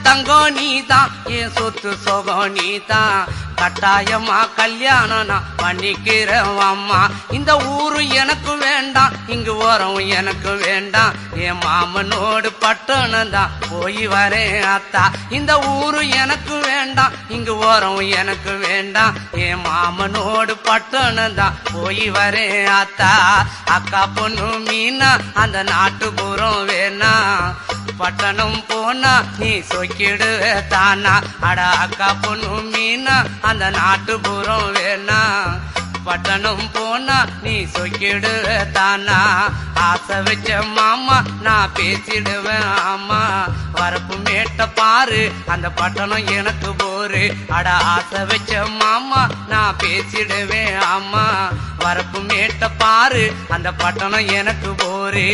தங்கம் நீதான், என் சொத்து சொகம் நீதான். கட்டாயமா கல்யாணம் நான் பண்ணிக்கிறேன் அம்மா. இந்த ஊரு எனக்கு வேண்டாம், இங்கு ஓரம் எனக்கு வேண்டாம். என் மாமனோடு பட்டணம் தான் போய் வரேன் அத்தா. இந்த ஊரு எனக்கு வேண்டாம், இங்கு ஓரம் எனக்கு வேண்டாம். என் மாமனோடு பட்டணம் தான் போய் வரேன் அத்தா. அக்கா பொண்ணு மீனா அந்த நாட்டுப்புறம் வேணா, பட்டணம் போனா நீ சொக்கிடுவே தானா. அட அக்கா பொண்ணு மீனா அந்த நாட்டுப்புறம் வேணா, பட்டணம் போனா நீ சொக்கிடுவே தானா. ஆசை வச்ச மாமா நான் பேசிடுவேன் ஆமா. வரப்பு மேட்ட பாரு அந்த பட்டணம் எனக்கு போரு. அட ஆசை வச்ச மாமா நான் பேசிடுவேன் ஆமா. வரப்பு மேட்ட பாரு அந்த பட்டணம் எனக்கு போரு.